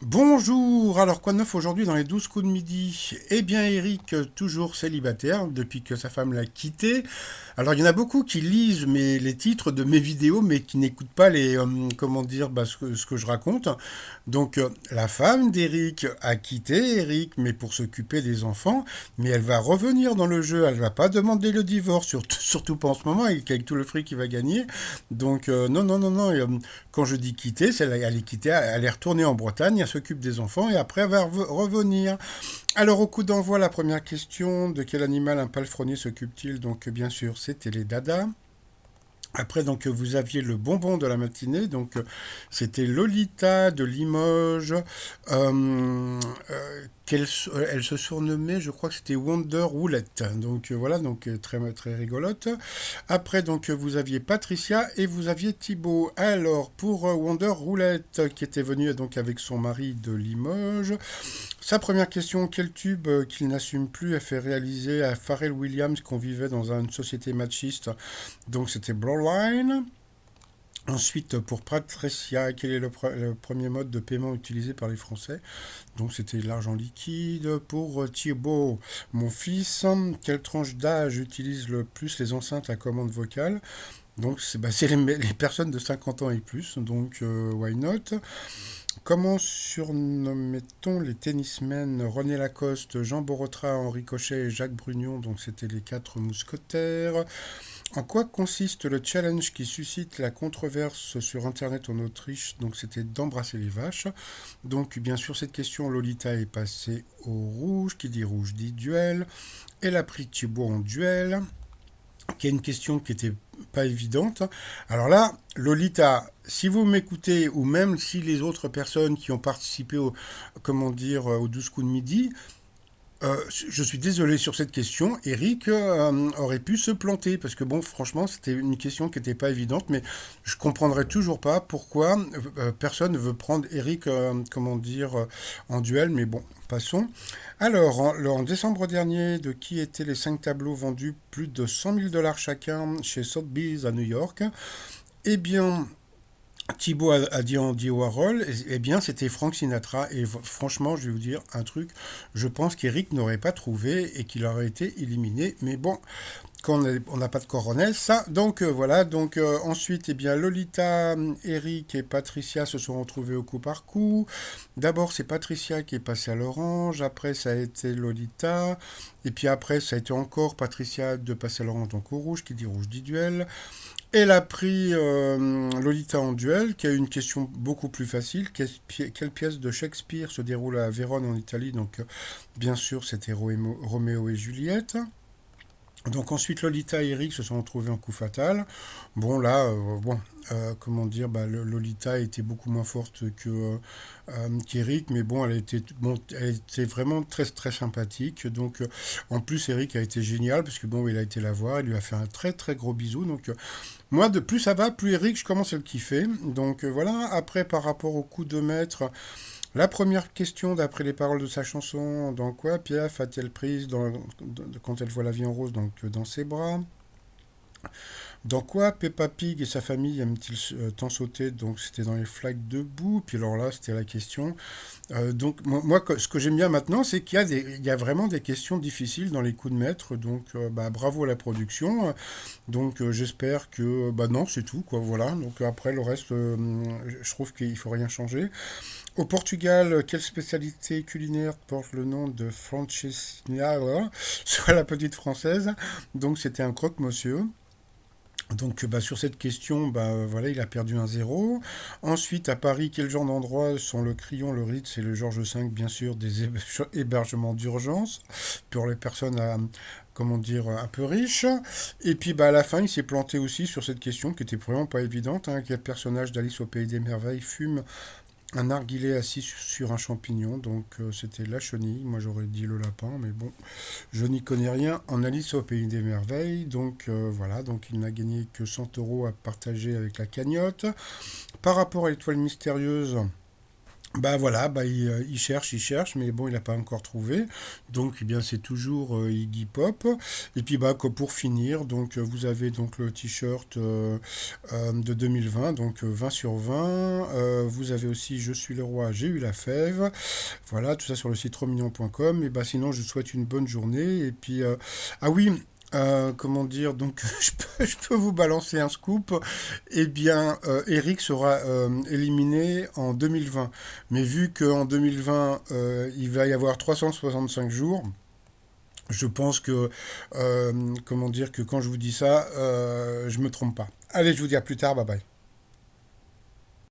Bonjour, alors quoi de neuf aujourd'hui dans les 12 coups de midi? Eh bien Eric, toujours célibataire depuis que sa femme l'a quitté. Alors il y en a beaucoup qui lisent les titres de mes vidéos mais qui n'écoutent pas comment dire, ce que je raconte. Donc la femme d'Eric a quitté Eric mais pour s'occuper des enfants, mais elle va revenir dans le jeu, elle va pas demander le divorce, surtout pas en ce moment avec tout le fric qu'il va gagner. Donc non, non, non, non, quand je dis quitter, elle est quittée, elle est retournée en Bretagne, elle s'occupe des enfants et après elle va revenir. Alors au coup d'envoi, la première question, de quel animal un palefrenier s'occupe-t-il? Donc bien sûr, c'était les dadas. Après, donc, vous aviez le bonbon de la matinée, donc c'était Lolita de Limoges. Elle se surnommait, je crois que c'était Wonder Roulette. Donc voilà, donc très très rigolote. Après, donc vous aviez Patricia et vous aviez Thibaut. Alors pour Wonder Roulette, qui était venue donc avec son mari de Limoges, sa première question, quel tube qu'il n'assume plus a fait réaliser à Pharrell Williams qu'on vivait dans une société machiste? Donc c'était Blauline. Ensuite, pour Patricia, quel est le premier mode de paiement utilisé par les Français? Donc c'était l'argent liquide. Pour Thibaut, mon fils, quelle tranche d'âge utilise le plus les enceintes à commande vocale? Donc c'est les personnes de 50 ans et plus, donc why not? Comment surnommait-on les tennismen René Lacoste, Jean Borotra, Henri Cochet et Jacques Brugnon? Donc c'était les quatre mousquetaires. En quoi consiste le challenge qui suscite la controverse sur Internet en Autriche? Donc c'était d'embrasser les vaches. Donc bien sûr cette question, Lolita est passée au rouge. Qui dit rouge dit duel. Elle a pris Thibaut en duel, qui est une question qui était pas évidente. Alors là, Lolita, si vous m'écoutez, ou même si les autres personnes qui ont participé comment dire, aux 12 coups de midi, je suis désolé sur cette question. Eric aurait pu se planter parce que bon, franchement, c'était une question qui n'était pas évidente, mais je comprendrais toujours pas pourquoi personne ne veut prendre Eric, comment dire, en duel. Mais bon, passons. Alors, en décembre dernier, de qui étaient les 5 tableaux vendus plus de 100 000 $ chacun chez Sotheby's à New York? Eh bien, Thibaut a dit Andy Warhol, eh bien c'était Frank Sinatra. Et franchement, je vais vous dire un truc, je pense qu'Eric n'aurait pas trouvé et qu'il aurait été éliminé. Mais bon, quand on n'a pas de coronel, ça. Donc voilà, donc ensuite, eh bien Lolita, Eric et Patricia se sont retrouvés au coup par coup. D'abord, c'est Patricia qui est passée à l'orange, après ça a été Lolita, et puis après ça a été encore Patricia de passer à l'orange, donc au rouge, qui dit rouge dit duel. Elle a pris Lolita en duel, qui a eu une question beaucoup plus facile. Quelle pièce de Shakespeare se déroule à Vérone en Italie? Donc, bien sûr, c'était Roméo et Juliette. Donc ensuite Lolita et Eric se sont retrouvés en coup fatal. Bon là, comment dire, Lolita était beaucoup moins forte qu'Eric, mais bon, elle était vraiment très très sympathique. Donc en plus Eric a été génial parce que bon, il a été la voir, il lui a fait un très très gros bisou. Donc moi, de plus ça va, plus Eric, je commence à le kiffer. Donc voilà. Après, par rapport au coup de maître, la première question, d'après les paroles de sa chanson, dans quoi Piaf a-t-elle prise quand elle voit la vie en rose, donc dans ses bras? Dans quoi Peppa Pig et sa famille aiment-ils tant sauter? Donc c'était dans les flaques de boue. Puis alors là, c'était la question. Donc moi, ce que j'aime bien maintenant, c'est il y a vraiment des questions difficiles dans les coups de maître. Donc bravo à la production. Donc j'espère que non, c'est tout quoi. Voilà. Donc après le reste, je trouve qu'il faut rien changer. Au Portugal, quelle spécialité culinaire porte le nom de Francesinha, voilà, soit la petite française? Donc c'était un croque-monsieur. Donc sur cette question, voilà, il a perdu un zéro. Ensuite, à Paris, quel genre d'endroits sont le Crillon, le Ritz et le Georges V, bien sûr, des hébergements d'urgence pour les personnes comment dire, un peu riches. Et puis à la fin, il s'est planté aussi sur cette question qui était vraiment pas évidente, hein. Quel personnage d'Alice au Pays des Merveilles fume un narguilé assis sur un champignon? Donc c'était la chenille. Moi j'aurais dit le lapin, mais bon, je n'y connais rien en Alice au Pays des Merveilles. Donc voilà, donc il n'a gagné que 100 € à partager avec la cagnotte. Par rapport à l'étoile mystérieuse, Bah voilà, bah il cherche, mais bon, il n'a pas encore trouvé. Donc, eh bien, c'est toujours Iggy Pop. Et puis, bah, pour finir, donc, vous avez donc le t-shirt de 2020, donc 20 sur 20. Vous avez aussi Je suis le roi, j'ai eu la fève. Voilà, tout ça sur le site romignon.com. Et bah, sinon, je vous souhaite une bonne journée. Et puis, ah oui. Comment dire, donc je peux vous balancer un scoop. Eh bien, Eric sera éliminé en 2020. Mais vu qu'en 2020, il va y avoir 365 jours, je pense que, comment dire, que quand je vous dis ça, je me trompe pas. Allez, je vous dis à plus tard, bye bye.